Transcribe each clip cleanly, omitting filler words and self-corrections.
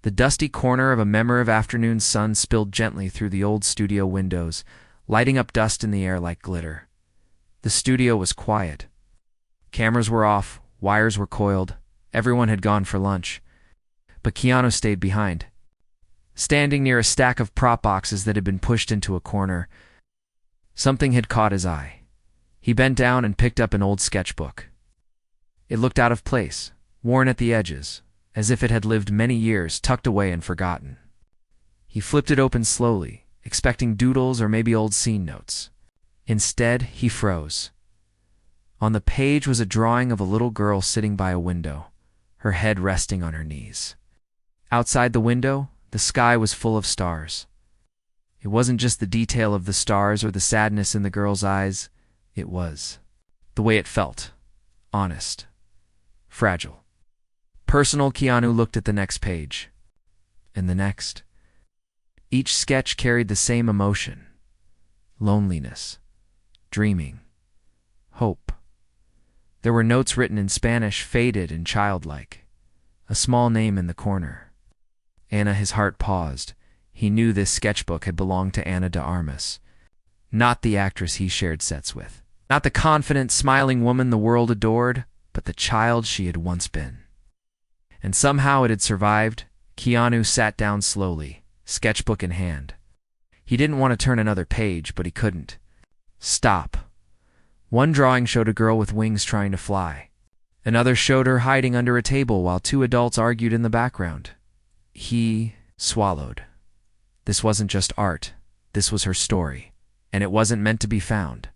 The dusty corner of a memorable afternoon sun spilled gently through the old studio windows, lighting up dust in the air like glitter. The studio was quiet. Cameras were off, wires were coiled, everyone had gone for lunch. But Keanu stayed behind. Standing near a stack of prop boxes that had been pushed into a corner, something had caught his eye. He bent down and picked up an old sketchbook. It looked out of place, worn at the edges, as if it had lived many years tucked away and forgotten. He flipped it open slowly, expecting doodles or maybe old scene notes. Instead, he froze. On the page was a drawing of a little girl sitting by a window, her head resting on her knees. Outside the window, the sky was full of stars. It wasn't just the detail of the stars or the sadness in the girl's eyes. It was the way it felt. Honest. Fragile. Personal. Keanu looked at the next page. And the next. Each sketch carried the same emotion. Loneliness. Dreaming. Hope. There were notes written in Spanish, faded and childlike. A small name in the corner. Anna. His heart paused. He knew this sketchbook had belonged to Ana de Armas. Not the actress he shared sets with. Not the confident, smiling woman the world adored, but the child she had once been. And somehow it had survived. Keanu sat down slowly, sketchbook in hand. He didn't want to turn another page, but he couldn't. Stop. One drawing showed a girl with wings trying to fly. Another showed her hiding under a table while two adults argued in the background. He swallowed. This wasn't just art. This was her story, and it wasn't meant to be found.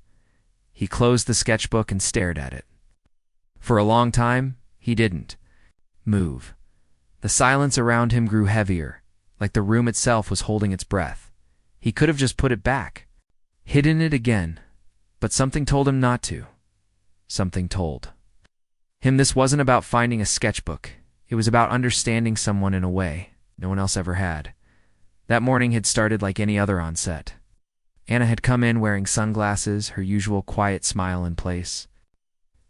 He closed the sketchbook and stared at it. For a long time, he didn't move. The silence around him grew heavier, like the room itself was holding its breath. He could have just put it back, hidden it again, but something told him not to. Something told him this wasn't about finding a sketchbook. It was about understanding someone in a way no one else ever had. That morning had started like any other on set. Anna had come in wearing sunglasses, her usual quiet smile in place.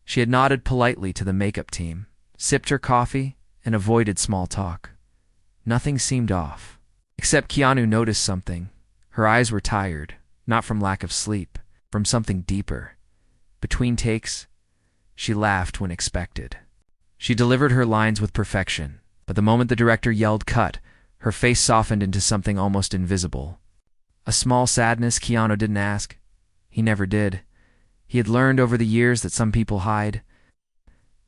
She had nodded politely to the makeup team, sipped her coffee, and avoided small talk. Nothing seemed off. Except Keanu noticed something. Her eyes were tired, not from lack of sleep, from something deeper. Between takes, she laughed when expected. She delivered her lines with perfection, but the moment the director yelled cut, her face softened into something almost invisible. A small sadness. Keanu didn't ask. He never did. He had learned over the years that some people hide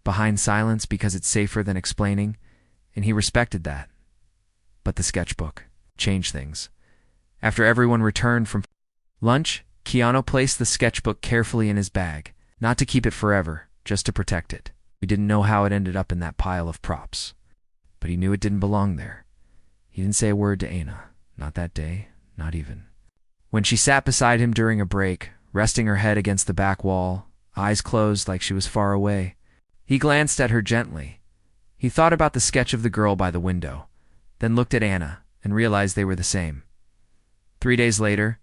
behind silence because it's safer than explaining, and he respected that. But the sketchbook changed things. After everyone returned from lunch, Keanu placed the sketchbook carefully in his bag, not to keep it forever, just to protect it. We didn't know how it ended up in that pile of props, but he knew it didn't belong there. He didn't say a word to Ana, not that day, not even. When she sat beside him during a break, resting her head against the back wall, eyes closed like she was far away, he glanced at her gently. He thought about the sketch of the girl by the window, then looked at Ana and realized they were the same. 3 days later,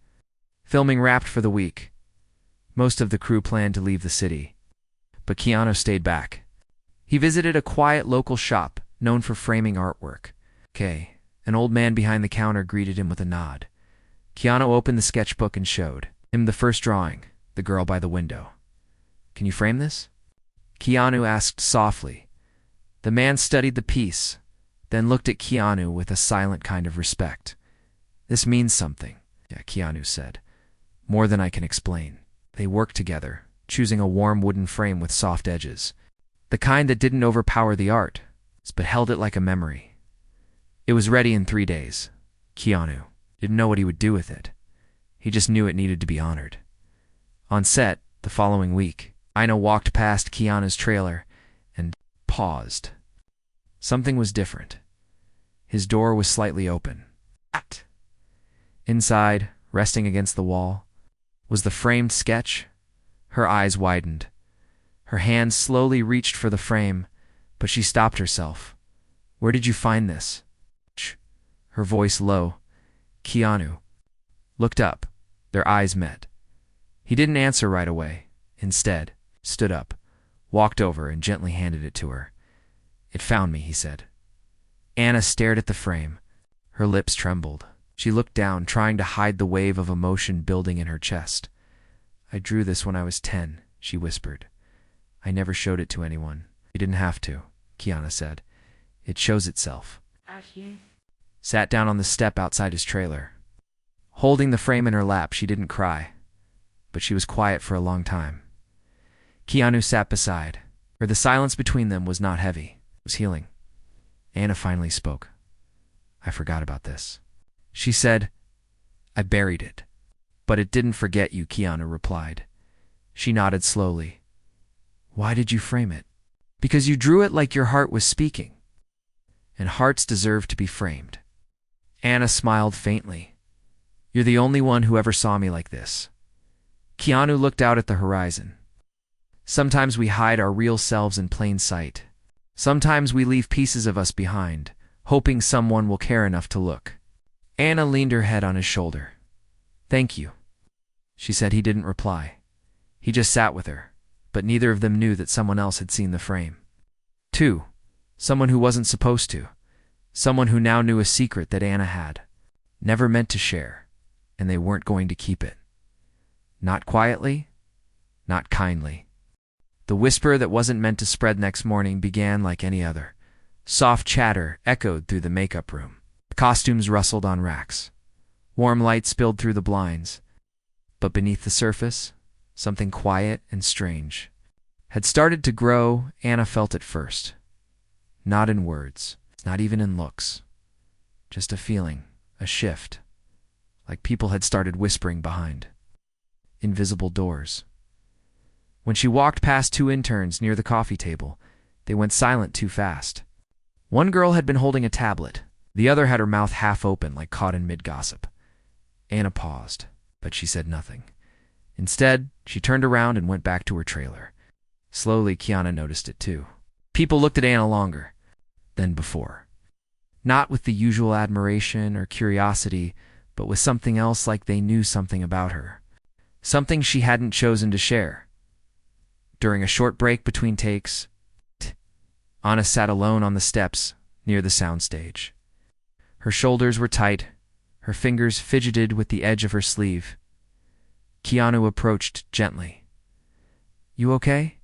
filming wrapped for the week. Most of the crew planned to leave the city, but Keanu stayed back. He visited a quiet local shop known for framing artwork. An old man behind the counter greeted him with a nod. Keanu opened the sketchbook and showed him the first drawing, the girl by the window. "Can you frame this?" Keanu asked softly. The man studied the piece, then looked at Keanu with a silent kind of respect. "This means something," Keanu said. "More than I can explain." They worked together, choosing a warm wooden frame with soft edges. The kind that didn't overpower the art, but held it like a memory. It was ready in 3 days. Keanu didn't know what he would do with it. He just knew it needed to be honored. On set, the following week, Ina walked past Keanu's trailer and paused. Something was different. His door was slightly open. Inside, resting against the wall, was the framed sketch. Her eyes widened. Her hand slowly reached for the frame, but she stopped herself. "Where did you find this?" Her voice low. Keanu looked up. Their eyes met. He didn't answer right away. Instead, stood up, walked over, and gently handed it to her. "It found me," he said. Anna stared at the frame. Her lips trembled. She looked down, trying to hide the wave of emotion building in her chest. "I drew this when I was 10, she whispered. "I never showed it to anyone." "You didn't have to," Keanu said. "It shows itself." Sat down on the step outside his trailer. Holding the frame in her lap, she didn't cry, but she was quiet for a long time. Keanu sat beside her. The silence between them was not heavy. It was healing. Anna finally spoke. "I forgot about this," she said. "I buried it." "But it didn't forget you," Keanu replied. She nodded slowly. "Why did you frame it?" "Because you drew it like your heart was speaking. And hearts deserve to be framed." Anna smiled faintly. "You're the only one who ever saw me like this." Keanu looked out at the horizon. "Sometimes we hide our real selves in plain sight. Sometimes we leave pieces of us behind, hoping someone will care enough to look." Anna leaned her head on his shoulder. "Thank you," she said. He didn't reply. He just sat with her, but neither of them knew that someone else had seen the frame. Someone who wasn't supposed to. Someone who now knew a secret that Anna had. Never meant to share, and they weren't going to keep it. Not quietly, not kindly. The whisper that wasn't meant to spread next morning began like any other. Soft chatter echoed through the makeup room. Costumes rustled on racks. Warm light spilled through the blinds. But beneath the surface, something quiet and strange had started to grow. Anna felt it first. Not in words, not even in looks. Just a feeling, a shift, like people had started whispering behind invisible doors. When she walked past two interns near the coffee table, they went silent too fast. One girl had been holding a tablet. The other had her mouth half open, like caught in mid-gossip. Anna paused, but she said nothing. Instead, she turned around and went back to her trailer. Slowly, Keanu noticed it too. People looked at Anna longer than before. Not with the usual admiration or curiosity, but with something else, like they knew something about her. Something she hadn't chosen to share. During a short break between takes, Anna sat alone on the steps near the soundstage. Her shoulders were tight, her fingers fidgeted with the edge of her sleeve. Keanu approached gently. "You okay?"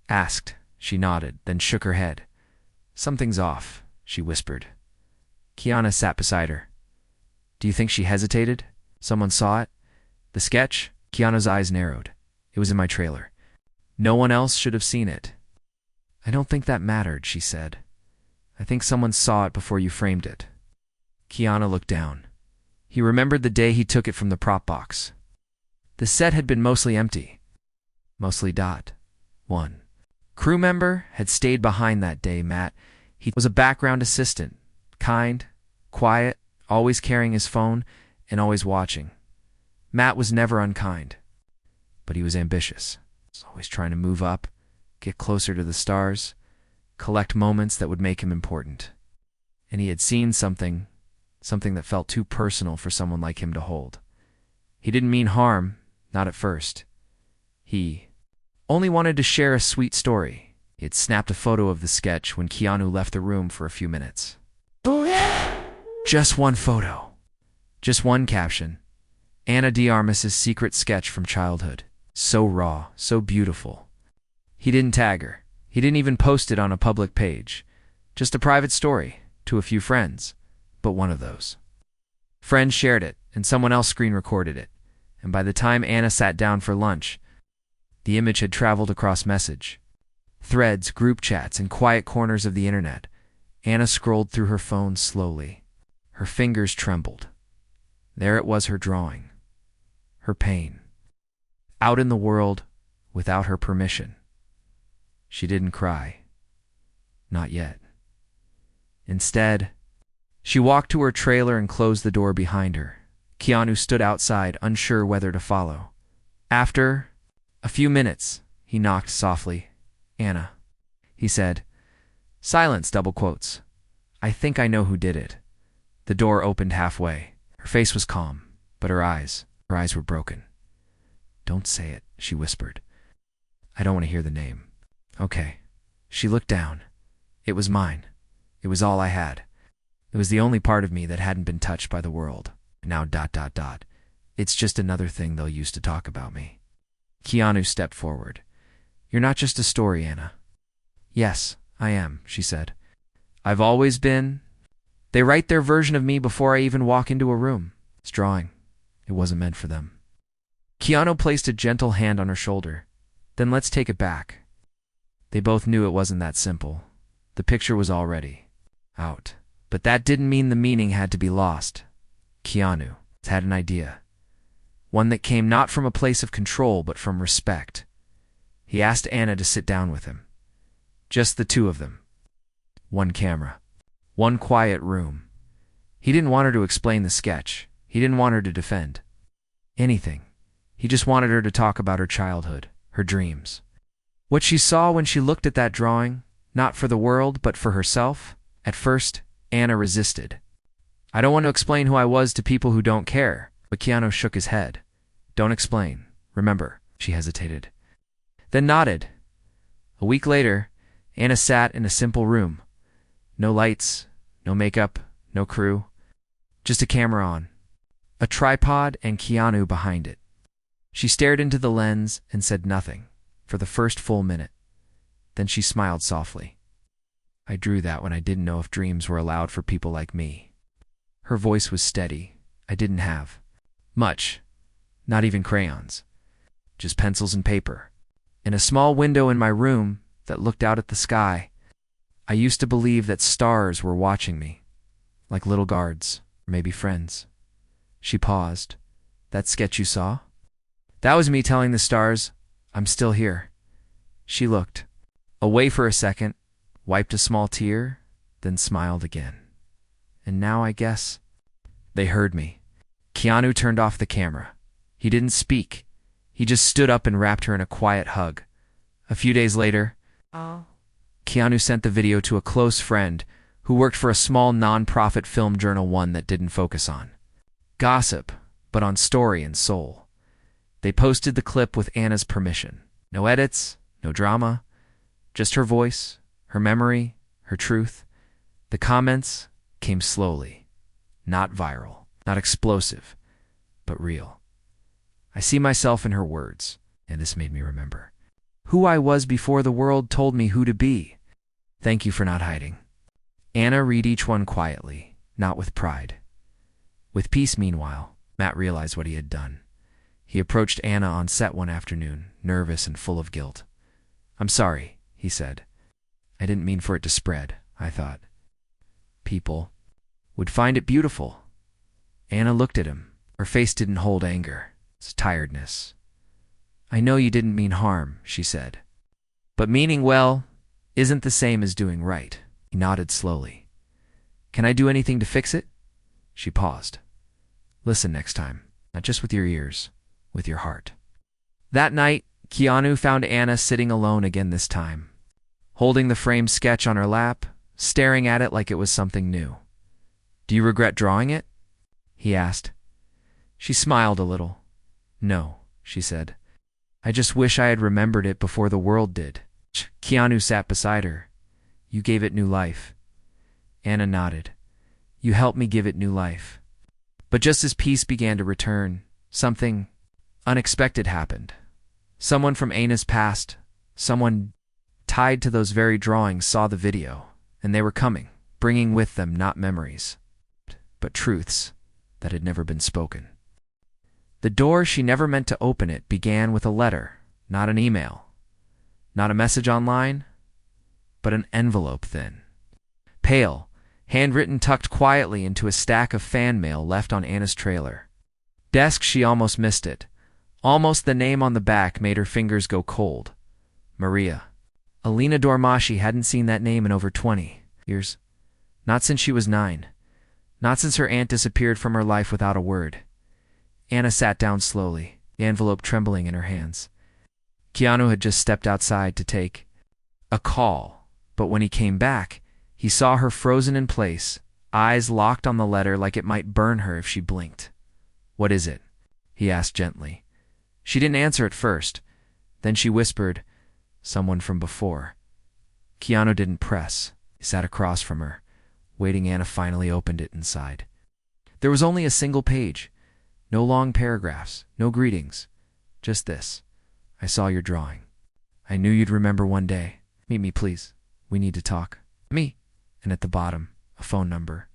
asked. She nodded, then shook her head. "Something's off," she whispered. Keanu sat beside her. "Do you think she hesitated? Someone saw it? The sketch?" Keanu's eyes narrowed. "It was in my trailer. No one else should have seen it." "I don't think that mattered," she said. "I think someone saw it before you framed it." Keanu looked down. He remembered the day he took it from the prop box. The set had been mostly empty. Mostly. One crew member had stayed behind that day, Matt. He was a background assistant, kind, quiet, always carrying his phone and always watching. Matt was never unkind, but he was ambitious. He was always trying to move up, get closer to the stars, collect moments that would make him important. And he had seen something that felt too personal for someone like him to hold. He didn't mean harm, not at first. He only wanted to share a sweet story. He had snapped a photo of the sketch when Keanu left the room for a few minutes. Just one photo. Just one caption. Anna de Armas's secret sketch from childhood. So raw, so beautiful. He didn't tag her. He didn't even post it on a public page. Just a private story to a few friends. But one of those friends shared it, and someone else screen recorded it. And by the time Anna sat down for lunch, the image had traveled across message, threads, group chats, and quiet corners of the internet. Anna scrolled through her phone slowly. Her fingers trembled. There it was, her drawing. Her pain. Out in the world, without her permission. She didn't cry. Not yet. Instead, she walked to her trailer and closed the door behind her. Keanu stood outside, unsure whether to follow. After a few minutes, he knocked softly. "Anna," he said. Silence, double quotes. "I think I know who did it." The door opened halfway. Her face was calm, but her eyes were broken. "Don't say it," she whispered. "I don't want to hear the name." "Okay." She looked down. "It was mine. It was all I had. It was the only part of me that hadn't been touched by the world. Now ... It's just another thing they'll use to talk about me. Keanu stepped forward. You're not just a story, Anna. Yes, I am, she said. I've always been. They write their version of me before I even walk into a room. It's drawing. It wasn't meant for them. Keanu placed a gentle hand on her shoulder. Then let's take it back. They both knew it wasn't that simple. The picture was already out. But that didn't mean the meaning had to be lost. Keanu had an idea. One that came not from a place of control, but from respect. He asked Anna to sit down with him. Just the two of them. One camera. One quiet room. He didn't want her to explain the sketch. He didn't want her to defend anything. He just wanted her to talk about her childhood, her dreams. What she saw when she looked at that drawing, not for the world, but for herself. At first, Anna resisted. I don't want to explain who I was to people who don't care. But Keanu shook his head. Don't explain. Remember, she hesitated. Then nodded. A week later, Anna sat in a simple room. No lights, no makeup, no crew. Just a camera on. A tripod and Keanu behind it. She stared into the lens and said nothing for the first full minute. Then she smiled softly. I drew that when I didn't know if dreams were allowed for people like me. Her voice was steady. I didn't have much, not even crayons, just pencils and paper. In a small window in my room that looked out at the sky, I used to believe that stars were watching me, like little guards, or maybe friends. She paused. That sketch you saw? That was me telling the stars, I'm still here. She looked away for a second, wiped a small tear, then smiled again. And now I guess they heard me. Keanu turned off the camera. He didn't speak. He just stood up and wrapped her in a quiet hug. A few days later, Keanu sent the video to a close friend who worked for a small non-profit film journal, one that didn't focus on gossip, but on story and soul. They posted the clip with Anna's permission. No edits, no drama, just her voice, her memory, her truth. The comments came slowly, not viral. Not explosive, but real. I see myself in her words, and this made me remember who I was before the world told me who to be. Thank you for not hiding. Anna read each one quietly, not with pride. With peace, meanwhile, Matt realized what he had done. He approached Anna on set one afternoon, nervous and full of guilt. I'm sorry, he said. I didn't mean for it to spread, I thought. People would find it beautiful. Anna looked at him. Her face didn't hold anger. It's tiredness. I know you didn't mean harm, she said. But meaning well isn't the same as doing right. He nodded slowly. Can I do anything to fix it? She paused. Listen next time, not just with your ears, with your heart. That night, Keanu found Anna sitting alone again this time, holding the framed sketch on her lap, staring at it like it was something new. Do you regret drawing it? He asked. She smiled a little. No, she said. I just wish I had remembered it before the world did. Keanu sat beside her. You gave it new life. Anna nodded. You helped me give it new life. But just as peace began to return, something unexpected happened. Someone from Anna's past, someone tied to those very drawings, saw the video, and they were coming, bringing with them not memories, but truths that had never been spoken. The door she never meant to open it began with a letter, not an email, not a message online, but an envelope thin, pale, handwritten, tucked quietly into a stack of fan mail left on Anna's trailer desk. She almost missed it. Almost the name on the back made her fingers go cold. Maria. Alina Dormashi hadn't seen that name in over 20 years. Not since she was 9. Not since her aunt disappeared from her life without a word. Anna sat down slowly, the envelope trembling in her hands. Keanu had just stepped outside to take a call, but when he came back, he saw her frozen in place, eyes locked on the letter like it might burn her if she blinked. What is it? He asked gently. She didn't answer at first. Then she whispered, someone from before. Keanu didn't press. He sat across from her, waiting. Anna finally opened it inside. There was only a single page. No long paragraphs, no greetings. Just this. I saw your drawing. I knew you'd remember one day. Meet me, please. We need to talk. Me. And at the bottom, a phone number.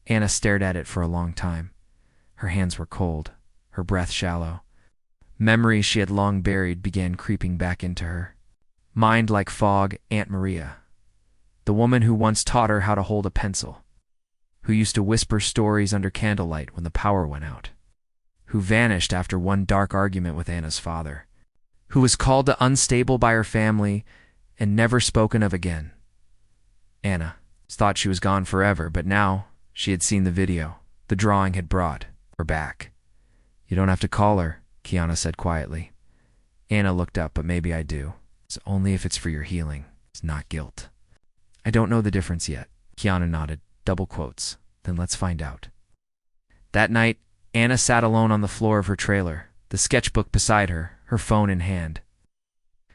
Anna stared at it for a long time. Her hands were cold, her breath shallow. Memories she had long buried began creeping back into her. Mind like fog, Aunt Maria. The woman who once taught her how to hold a pencil. Who used to whisper stories under candlelight when the power went out. Who vanished after one dark argument with Anna's father. Who was called to unstable by her family and never spoken of again. Anna thought she was gone forever, but now she had seen the video. The drawing had brought her back. You don't have to call her, Keanu said quietly. Anna looked up, but maybe I do. It's only if it's for your healing. It's not guilt. I don't know the difference yet. Keanu nodded, double quotes. Then let's find out. That night, Anna sat alone on the floor of her trailer, the sketchbook beside her, her phone in hand.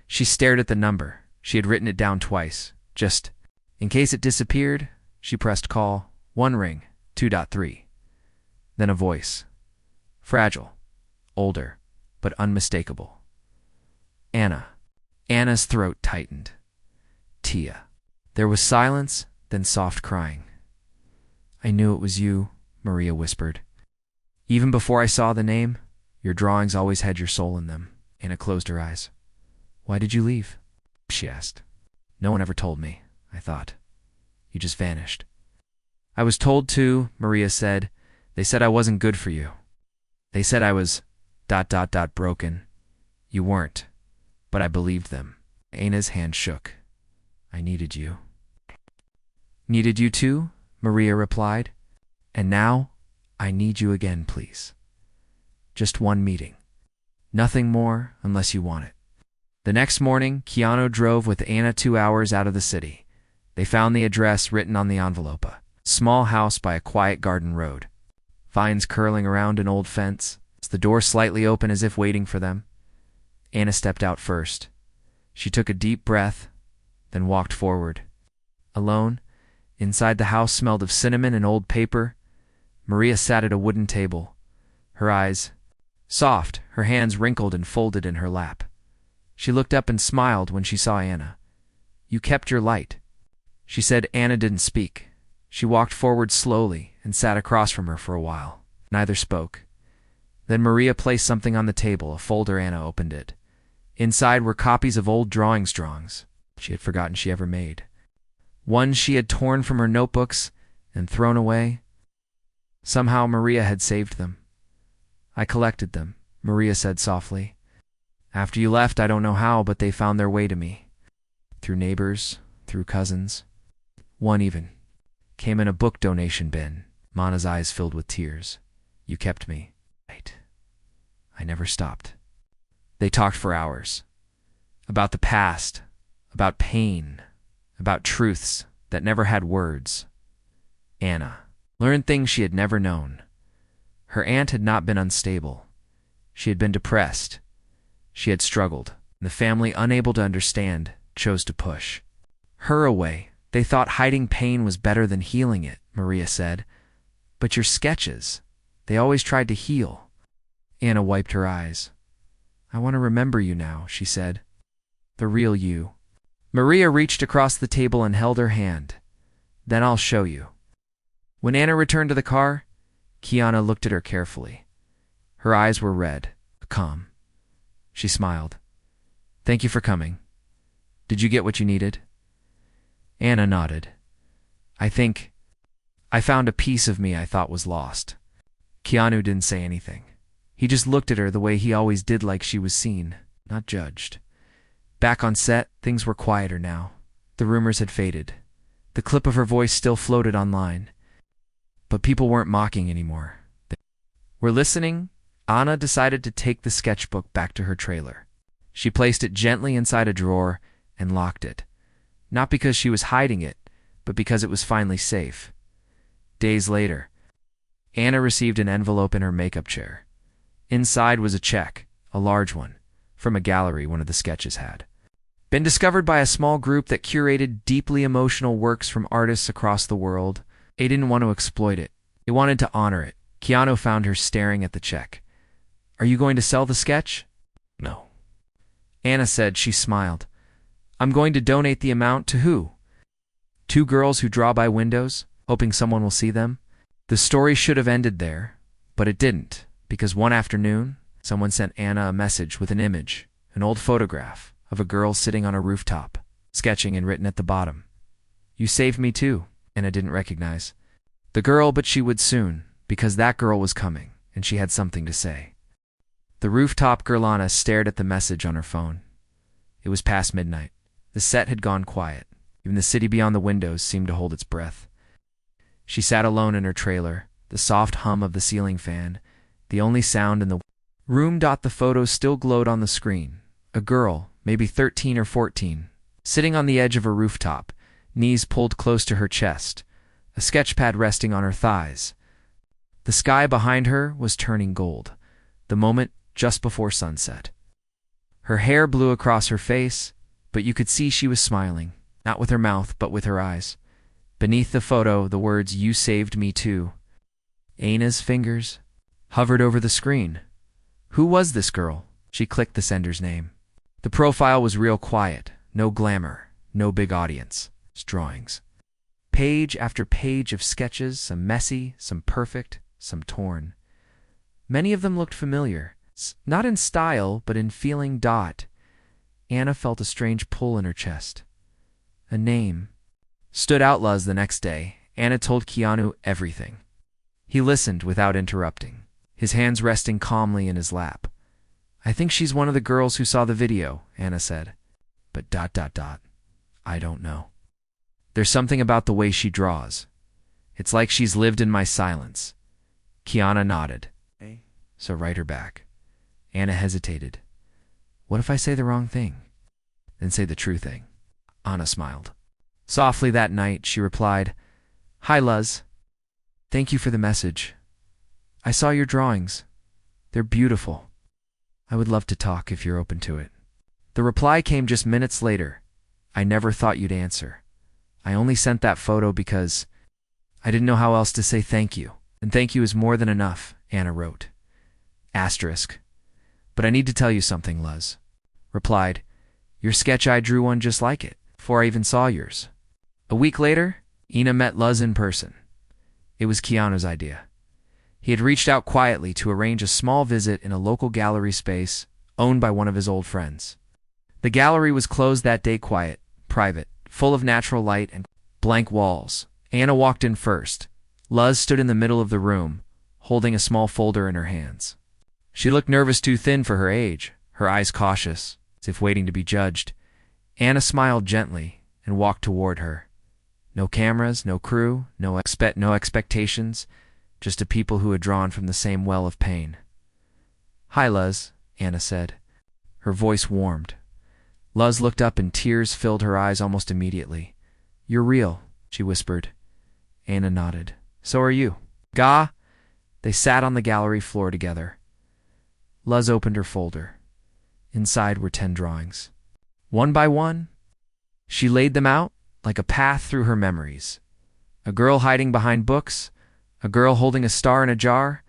She stared at the number. She had written it down twice. Just in case it disappeared, she pressed call. 1 ring, 2.3. Then a voice. Fragile, older, but unmistakable. Anna. Anna's throat tightened. Tia. There was silence, then soft crying. I knew it was you, Maria whispered. Even before I saw the name, your drawings always had your soul in them. Anna closed her eyes. Why did you leave? She asked. No one ever told me, I thought. You just vanished. I was told to, Maria said. They said I wasn't good for you. They said I was ... broken. You weren't. But I believed them. Anna's hand shook. I needed you. Needed you too? Maria replied. And now, I need you again, please. Just one meeting. Nothing more unless you want it. The next morning, Keanu drove with Anna 2 hours out of the city. They found the address written on the envelope. A small house by a quiet garden road. Vines curling around an old fence. The door slightly open as if waiting for them. Anna stepped out first. She took a deep breath, then walked forward. Alone, inside the house smelled of cinnamon and old paper. Maria sat at a wooden table, her eyes soft, her hands wrinkled and folded in her lap. She looked up and smiled when she saw Anna. You kept your light. She said. Anna didn't speak. She walked forward slowly and sat across from her for a while. Neither spoke. Then Maria placed something on the table, a folder. Anna opened it. Inside were copies of old drawings she had forgotten she ever made. Ones she had torn from her notebooks and thrown away. Somehow Maria had saved them. I collected them, Maria said softly. After you left, I don't know how, but they found their way to me. Through neighbors, through cousins. One even came in a book donation bin. Mana's eyes filled with tears. You kept me. Right. I never stopped. They talked for hours. About the past, about pain, about truths that never had words. Anna learned things she had never known. Her aunt had not been unstable. She had been depressed. She had struggled. The family, unable to understand, chose to push her away. They thought hiding pain was better than healing it, Maria said. But your sketches, they always tried to heal. Anna wiped her eyes. I want to remember you now, she said. The real you. Maria reached across the table and held her hand. Then I'll show you. When Anna returned to the car, Keanu looked at her carefully. Her eyes were red, calm. She smiled. Thank you for coming. Did you get what you needed? Anna nodded. I think I found a piece of me I thought was lost. Keanu didn't say anything. He just looked at her the way he always did, like she was seen, not judged. Back on set, things were quieter now. The rumors had faded. The clip of her voice still floated online. But people weren't mocking anymore. They were listening. Anna decided to take the sketchbook back to her trailer. She placed it gently inside a drawer and locked it. Not because she was hiding it, but because it was finally safe. Days later, Anna received an envelope in her makeup chair. Inside was a check, a large one, from a gallery one of the sketches had. Been discovered by a small group that curated deeply emotional works from artists across the world. They didn't want to exploit it. They wanted to honor it. Keanu found her staring at the check. Are you going to sell the sketch? No. Anna said. She smiled. I'm going to donate the amount to who? Two girls who draw by windows, hoping someone will see them. The story should have ended there, but it didn't, because one afternoon, someone sent Anna a message with an image, an old photograph of a girl sitting on a rooftop, sketching and written at the bottom. You saved me too, Anna didn't recognize the girl, but she would soon, because that girl was coming, and she had something to say. The rooftop girl Anna stared at the message on her phone. It was past midnight. The set had gone quiet. Even the city beyond the windows seemed to hold its breath. She sat alone in her trailer, the soft hum of the ceiling fan, the only sound in the room. The photo still glowed on the screen. A girl, maybe 13 or 14, sitting on the edge of a rooftop, knees pulled close to her chest, a sketchpad resting on her thighs. The sky behind her was turning gold, the moment just before sunset. Her hair blew across her face, but you could see she was smiling, not with her mouth, but with her eyes. Beneath the photo, the words, "You saved me too." Anna's fingers hovered over the screen. Who was this girl? She clicked the sender's name. The profile was real quiet, no glamour, no big audience. Just drawings. Page after page of sketches, some messy, some perfect, some torn. Many of them looked familiar, not in style, but in feeling. Anna felt a strange pull in her chest. A name stood out. Luz. The next day, Anna told Keanu everything. He listened without interrupting, his hands resting calmly in his lap. I think she's one of the girls who saw the video, Anna said. But I don't know. There's something about the way she draws. It's like she's lived in my silence. Keanu nodded. So write her back. Anna hesitated. What if I say the wrong thing? Then say the true thing. Anna smiled. Softly that night, she replied, Hi, Luz. Thank you for the message. I saw your drawings. They're beautiful. I would love to talk if you're open to it. The reply came just minutes later. I never thought you'd answer. I only sent that photo because I didn't know how else to say thank you. And thank you is more than enough, Anna wrote. Asterisk. But I need to tell you something, Luz. Replied, Your sketch, I drew one just like it, before I even saw yours. A week later, Anna met Luz in person. It was Keanu's idea. He had reached out quietly to arrange a small visit in a local gallery space owned by one of his old friends. The gallery was closed that day, quiet, private, full of natural light and blank walls. Anna walked in first. Luz stood in the middle of the room, holding a small folder in her hands. She looked nervous, too thin for her age, her eyes cautious, as if waiting to be judged. Anna smiled gently and walked toward her. No cameras, no crew, no expectations, just a people who had drawn from the same well of pain. Hi, Luz, Anna said. Her voice warmed. Luz looked up and tears filled her eyes almost immediately. You're real, she whispered. Anna nodded. So are you. Ga? They sat on the gallery floor together. Luz opened her folder. Inside were 10 drawings. One by one, she laid them out like a path through her memories. A girl hiding behind books, a girl holding a star in a jar,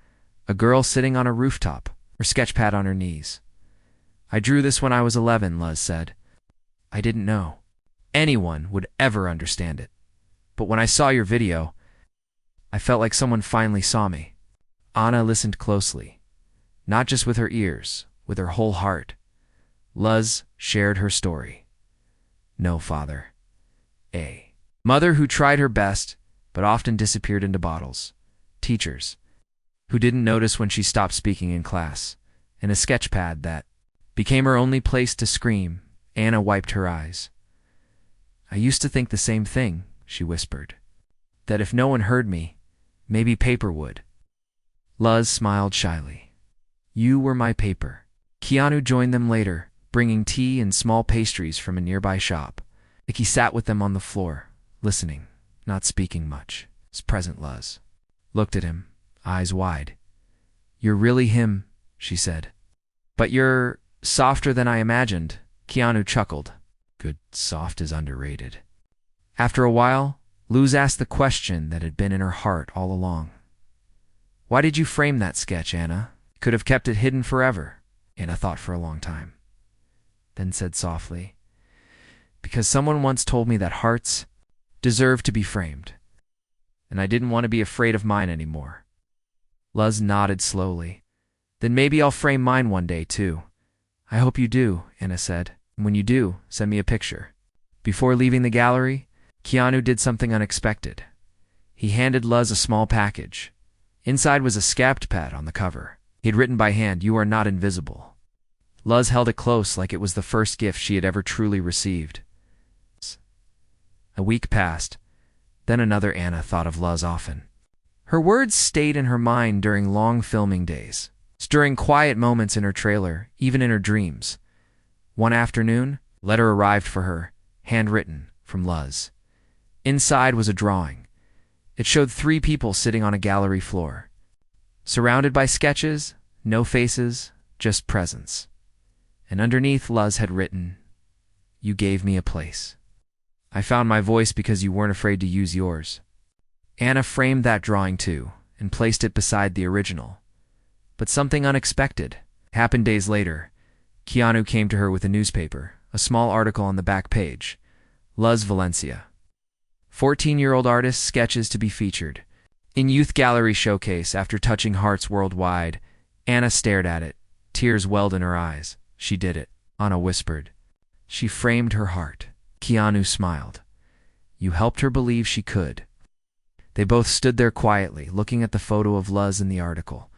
a girl sitting on a rooftop, her sketchpad on her knees. I drew this when I was 11, Luz said. I didn't know anyone would ever understand it. But when I saw your video, I felt like someone finally saw me. Anna listened closely, not just with her ears, with her whole heart. Luz shared her story. No father. A mother who tried her best, but often disappeared into bottles. Teachers who didn't notice when she stopped speaking in class. And a sketchpad that became her only place to scream. Anna wiped her eyes. I used to think the same thing, she whispered. That if no one heard me, maybe paper would. Luz smiled shyly. You were my paper. Keanu joined them later, bringing tea and small pastries from a nearby shop. He sat with them on the floor, listening, not speaking much. His present Luz looked at him, eyes wide. You're really him, she said. But you're softer than I imagined, Keanu chuckled. Good, soft is underrated. After a while, Luz asked the question that had been in her heart all along. Why did you frame that sketch, Anna? You could have kept it hidden forever. Anna thought for a long time, then said softly, because someone once told me that hearts deserve to be framed, and I didn't want to be afraid of mine anymore. Luz nodded slowly. Then maybe I'll frame mine one day, too. I hope you do, Anna said. And when you do, send me a picture. Before leaving the gallery, Keanu did something unexpected. He handed Luz a small package. Inside was a scabbed pad on the cover. He'd written by hand, "You are not invisible." Luz held it close like it was the first gift she had ever truly received. A week passed. Then another Anna thought of Luz often. Her words stayed in her mind during long filming days, during quiet moments in her trailer, even in her dreams. One afternoon, a letter arrived for her, handwritten, from Luz. Inside was a drawing. It showed 3 people sitting on a gallery floor, surrounded by sketches, no faces, just presence. And underneath, Luz had written, "You gave me a place. I found my voice because you weren't afraid to use yours." Anna framed that drawing too, and placed it beside the original. But something unexpected happened days later. Keanu came to her with a newspaper, a small article on the back page. Luz Valencia, 14-year-old artist, sketches to be featured in Youth Gallery Showcase. After touching hearts worldwide, Anna stared at it. Tears welled in her eyes. She did it, Anna whispered. She framed her heart. Keanu smiled. You helped her believe she could. They both stood there quietly, looking at the photo of Luz in the article,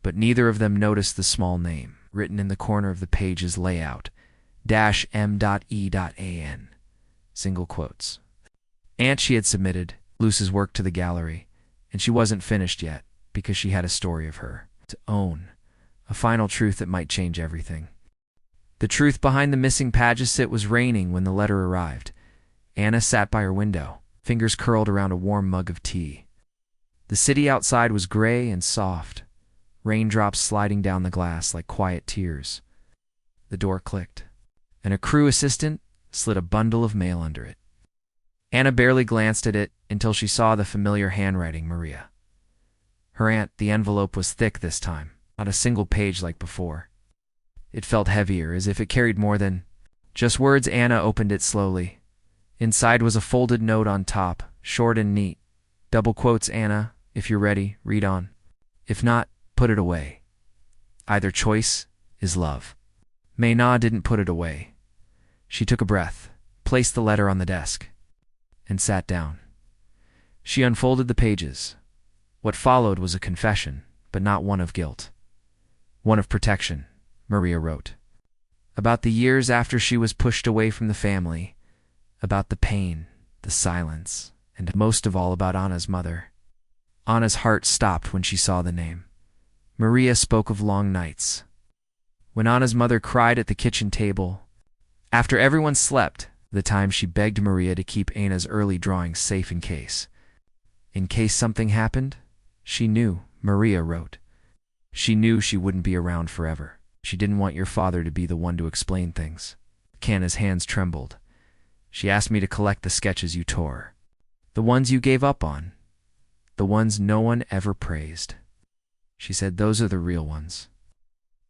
but neither of them noticed the small name, written in the corner of the page's layout, -M.E.AN, single quotes. She had submitted Luz's work to the gallery, and she wasn't finished yet, because she had a story of her to own, a final truth that might change everything. The truth behind the missing pages. It was raining when the letter arrived. Anna sat by her window, fingers curled around a warm mug of tea. The city outside was gray and soft, raindrops sliding down the glass like quiet tears. The door clicked, and a crew assistant slid a bundle of mail under it. Anna barely glanced at it until she saw the familiar handwriting, Maria. Her aunt. The envelope was thick this time, not a single page like before. It felt heavier, as if it carried more than just words. Anna opened it slowly. Inside was a folded note on top, short and neat. Double quotes, Anna, if you're ready, read on. If not, put it away. Either choice is love. Mayna didn't put it away. She took a breath, placed the letter on the desk, and sat down. She unfolded the pages. What followed was a confession, but not one of guilt. One of protection, Maria wrote. About the years after she was pushed away from the family, about the pain, the silence, and most of all about Anna's mother. Anna's heart stopped when she saw the name. Maria spoke of long nights, when Anna's mother cried at the kitchen table, after everyone slept, the time she begged Maria to keep Anna's early drawings safe in case something happened. She knew, Maria wrote. She knew she wouldn't be around forever. She didn't want your father to be the one to explain things. Anna's hands trembled. She asked me to collect the sketches you tore, the ones you gave up on, the ones no one ever praised. She said those are the real ones.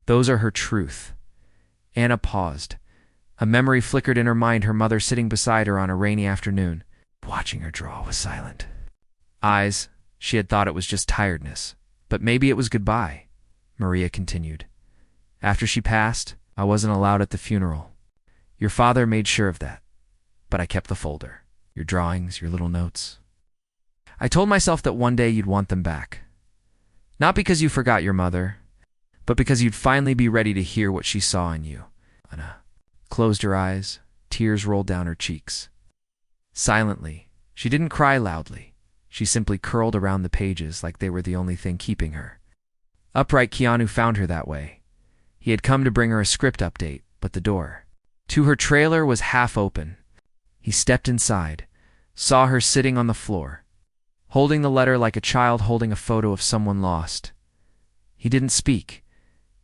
Those are her truth. Anna paused. A memory flickered in her mind, her mother sitting beside her on a rainy afternoon, watching her draw with silent eyes. She had thought it was just tiredness, but maybe it was goodbye, Maria continued. After she passed, I wasn't allowed at the funeral. Your father made sure of that, but I kept the folder, your drawings, your little notes. I told myself that one day you'd want them back. Not because you forgot your mother, but because you'd finally be ready to hear what she saw in you. Anna closed her eyes, tears rolled down her cheeks. Silently, she didn't cry loudly. She simply curled around the pages like they were the only thing keeping her. Upright, Keanu found her that way. He had come to bring her a script update, but the door to her trailer was half open. He stepped inside, saw her sitting on the floor, holding the letter like a child holding a photo of someone lost. He didn't speak.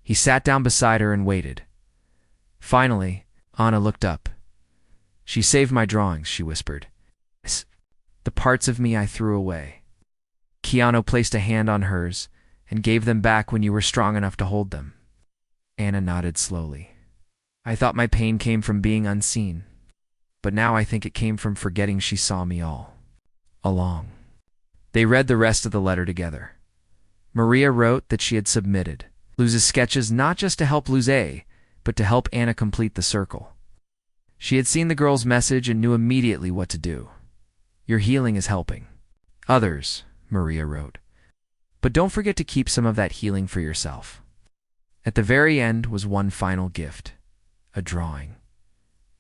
He sat down beside her and waited. Finally, Anna looked up. She saved my drawings, she whispered. The parts of me I threw away. Keanu placed a hand on hers and gave them back when you were strong enough to hold them. Anna nodded slowly. I thought my pain came from being unseen, but now I think it came from forgetting she saw me all along. They read the rest of the letter together. Maria wrote that she had submitted Luz's sketches not just to help Luz, but to help Anna complete the circle. She had seen the girl's message and knew immediately what to do. Your healing is helping others, Maria wrote. But don't forget to keep some of that healing for yourself. At the very end was one final gift, a drawing.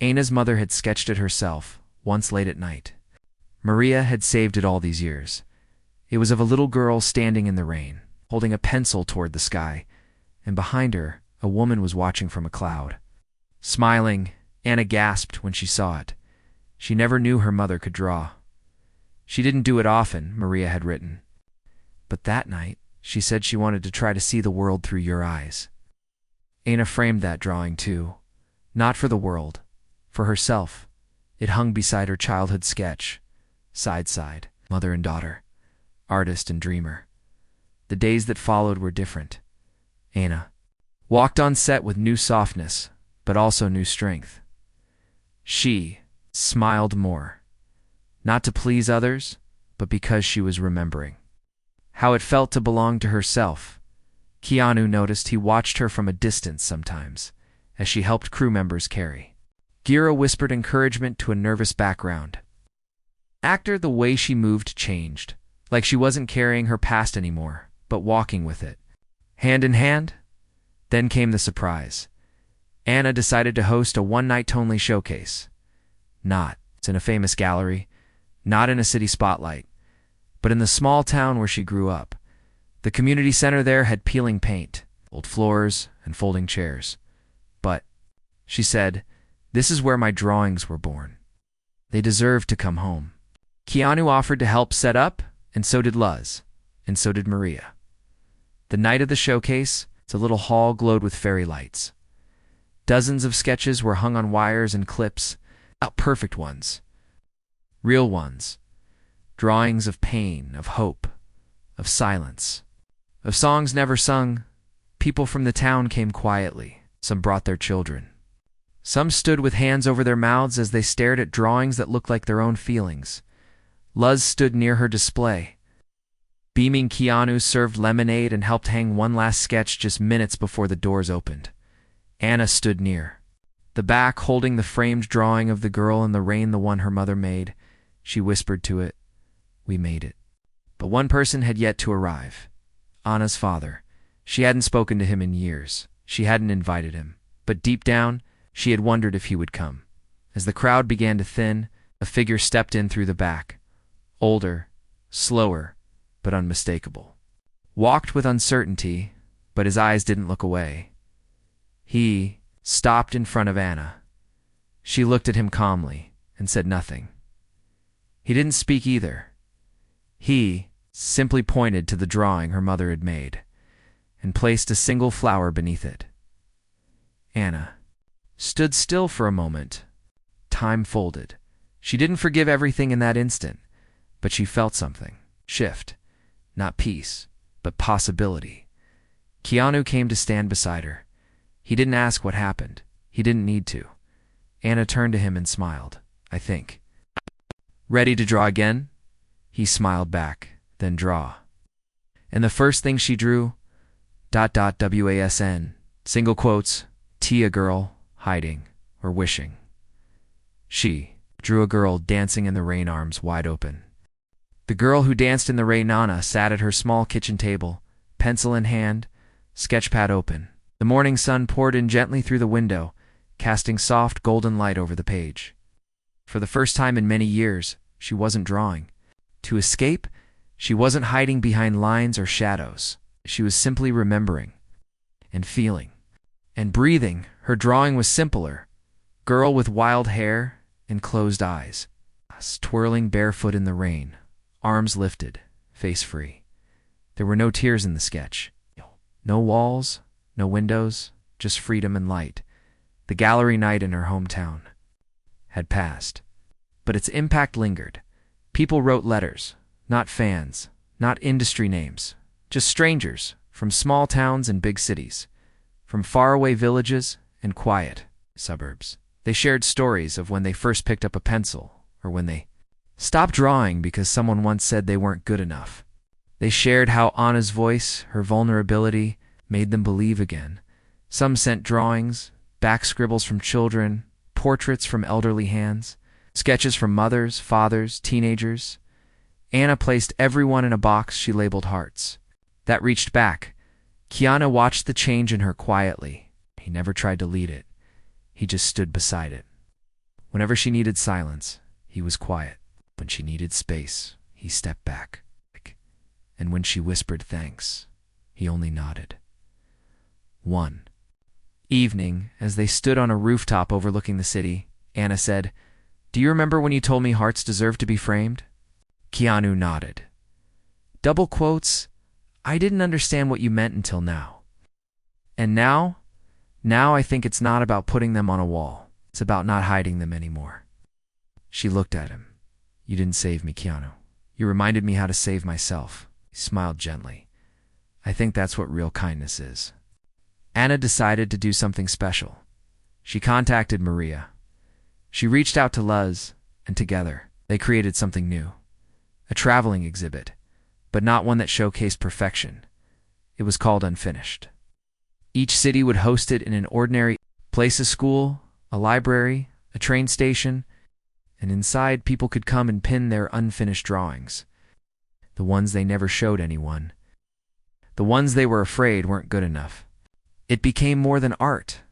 Anna's mother had sketched it herself, once late at night. Maria had saved it all these years. It was of a little girl standing in the rain, holding a pencil toward the sky, and behind her, a woman was watching from a cloud. Smiling, Anna gasped when she saw it. She never knew her mother could draw. She didn't do it often, Maria had written. But that night, she said she wanted to try to see the world through your eyes. Anna framed that drawing too, not for the world, for herself. It hung beside her childhood sketch, side, mother and daughter, artist and dreamer. The days that followed were different. Anna walked on set with new softness, but also new strength. She smiled more, not to please others, but because she was remembering how it felt to belong to herself. Keanu noticed he watched her from a distance sometimes, as she helped crew members carry. Gira whispered encouragement to a nervous background actor. The way she moved changed, like she wasn't carrying her past anymore, but walking with it, hand in hand. Then came the surprise. Anna decided to host a one-night Tonely showcase. Not in a famous gallery, not in a city spotlight, but in the small town where she grew up. The community center there had peeling paint, old floors, and folding chairs. But, she said, this is where my drawings were born. They deserved to come home. Keanu offered to help set up, and so did Luz, and so did Maria. The night of the showcase, the little hall glowed with fairy lights. Dozens of sketches were hung on wires and clips, not perfect ones, real ones. Drawings of pain, of hope, of silence, of songs never sung. People from the town came quietly. Some brought their children. Some stood with hands over their mouths as they stared at drawings that looked like their own feelings. Luz stood near her display. Beaming Keanu served lemonade and helped hang one last sketch just minutes before the doors opened. Anna stood near the back, holding the framed drawing of the girl in the rain, the one her mother made. She whispered to it, "We made it." But one person had yet to arrive. Anna's father. She hadn't spoken to him in years. She hadn't invited him. But deep down, she had wondered if he would come. As the crowd began to thin, a figure stepped in through the back. Older, slower, but unmistakable. Walked with uncertainty, but his eyes didn't look away. He stopped in front of Anna. She looked at him calmly and said nothing. He didn't speak either. He simply pointed to the drawing her mother had made and placed a single flower beneath it. Anna stood still for a moment. Time folded. She didn't forgive everything in that instant, but she felt something shift. Not peace, but possibility. Keanu came to stand beside her. He didn't ask what happened. He didn't need to. Anna turned to him and smiled. "I think." "Ready to draw again?" He smiled back, then draw. And the first thing she drew, ... WASN, single quotes, a girl, hiding, or wishing. She drew a girl dancing in the rain, arms wide open. The girl who danced in the rain, Anna, sat at her small kitchen table, pencil in hand, sketchpad open. The morning sun poured in gently through the window, casting soft golden light over the page. For the first time in many years, she wasn't drawing. To escape, she wasn't hiding behind lines or shadows. She was simply remembering and feeling and breathing. Her drawing was simpler. Girl with wild hair and closed eyes, twirling barefoot in the rain, arms lifted, face free. There were no tears in the sketch. No walls, no windows, just freedom and light. The gallery night in her hometown had passed. But its impact lingered. People wrote letters, not fans, not industry names, just strangers from small towns and big cities, from faraway villages and quiet suburbs. They shared stories of when they first picked up a pencil, or when they stopped drawing because someone once said they weren't good enough. They shared how Anna's voice, her vulnerability, made them believe again. Some sent drawings, back scribbles from children, portraits from elderly hands, sketches from mothers, fathers, teenagers. Anna placed everyone in a box she labeled hearts. That reached back. Keanu watched the change in her quietly. He never tried to lead it. He just stood beside it. Whenever she needed silence, he was quiet. When she needed space, he stepped back. And when she whispered thanks, he only nodded. One evening, as they stood on a rooftop overlooking the city, Anna said, "Do you remember when you told me hearts deserve to be framed?" Keanu nodded. Double quotes, "I didn't understand what you meant until now. And now I think it's not about putting them on a wall. It's about not hiding them anymore." She looked at him. "You didn't save me, Keanu. You reminded me how to save myself." He smiled gently. "I think that's what real kindness is." Anna decided to do something special. She contacted Maria. She reached out to Luz, and together, they created something new. A traveling exhibit, but not one that showcased perfection. It was called Unfinished. Each city would host it in an ordinary place: a school, a library, a train station, and inside people could come and pin their unfinished drawings. The ones they never showed anyone. The ones they were afraid weren't good enough. It became more than art.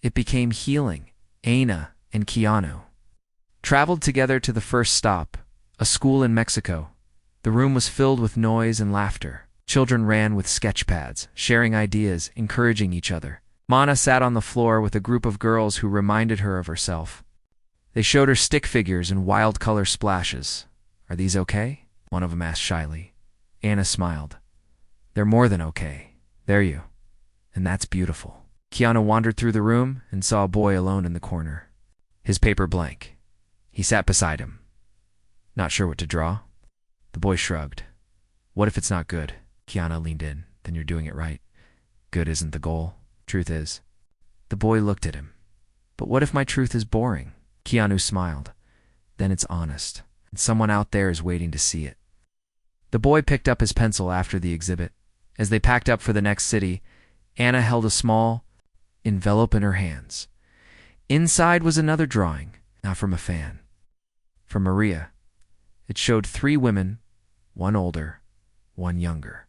It became healing. Anna and Keanu traveled together to the first stop, a school in Mexico. The room was filled with noise and laughter. Children ran with sketch pads, sharing ideas, encouraging each other. Mana sat on the floor with a group of girls who reminded her of herself. They showed her stick figures and wild color splashes. "Are these okay?" one of them asked shyly. Anna smiled. "They're more than okay. They're you. And that's beautiful." Keanu wandered through the room and saw a boy alone in the corner, his paper blank. He sat beside him. "Not sure what to draw?" The boy shrugged. "What if it's not good?" Keanu leaned in. "Then you're doing it right. Good isn't the goal. Truth is." The boy looked at him. "But what if my truth is boring?" Keanu smiled. "Then it's honest, and someone out there is waiting to see it." The boy picked up his pencil after the exhibit. As they packed up for the next city, Anna held a small envelope in her hands. Inside was another drawing, not from a fan. From Maria. It showed 3 women, one older, one younger.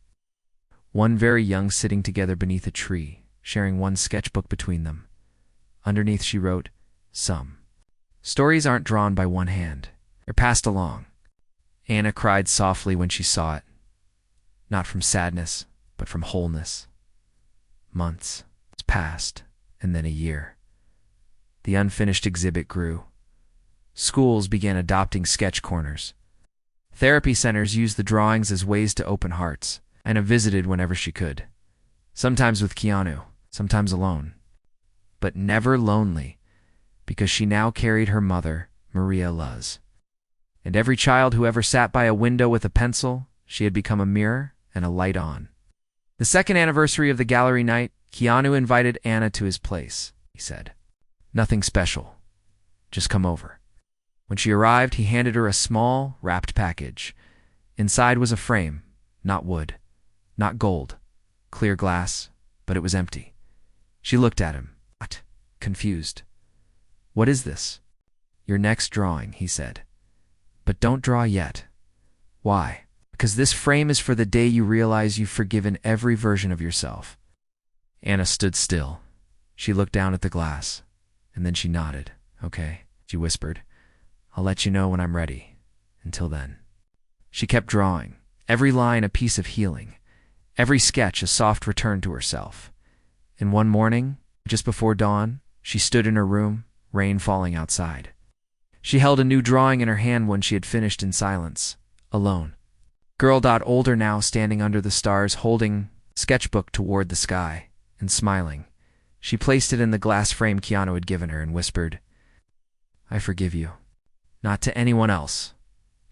One very young sitting together beneath a tree, sharing one sketchbook between them. Underneath she wrote, "Some stories aren't drawn by one hand. They're passed along." Anna cried softly when she saw it. Not from sadness, but from wholeness. Months passed, and then a year. The unfinished exhibit grew. Schools began adopting sketch corners. Therapy centers used the drawings as ways to open hearts. Anna visited whenever she could. Sometimes with Keanu, sometimes alone. But never lonely, because she now carried her mother, Maria Luz. And every child who ever sat by a window with a pencil, she had become a mirror and a light on. The second anniversary of the gallery night, Keanu invited Anna to his place. He said, "Nothing special. Just come over." When she arrived, he handed her a small, wrapped package. Inside was a frame, not wood, not gold, clear glass, but it was empty. She looked at him, confused. "What is this?" "Your next drawing," he said. "But don't draw yet." "Why?" "Because this frame is for the day you realize you've forgiven every version of yourself." Anna stood still. She looked down at the glass, and then she nodded. "Okay," she whispered. "I'll let you know when I'm ready. Until then." She kept drawing, every line a piece of healing, every sketch a soft return to herself. And one morning, just before dawn, she stood in her room, rain falling outside. She held a new drawing in her hand when she had finished in silence, alone. Girl older now, standing under the stars, holding sketchbook toward the sky and smiling. She placed it in the glass frame Keanu had given her and whispered, I forgive you. Not to anyone else.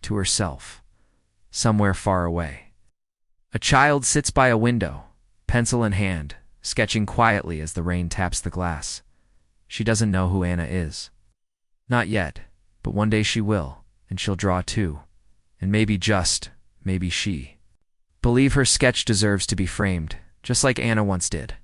To herself. Somewhere far away. A child sits by a window, pencil in hand, sketching quietly as the rain taps the glass. She doesn't know who Anna is. Not yet, but one day she will, and she'll draw too. And maybe she. Believe her sketch deserves to be framed, just like Anna once did.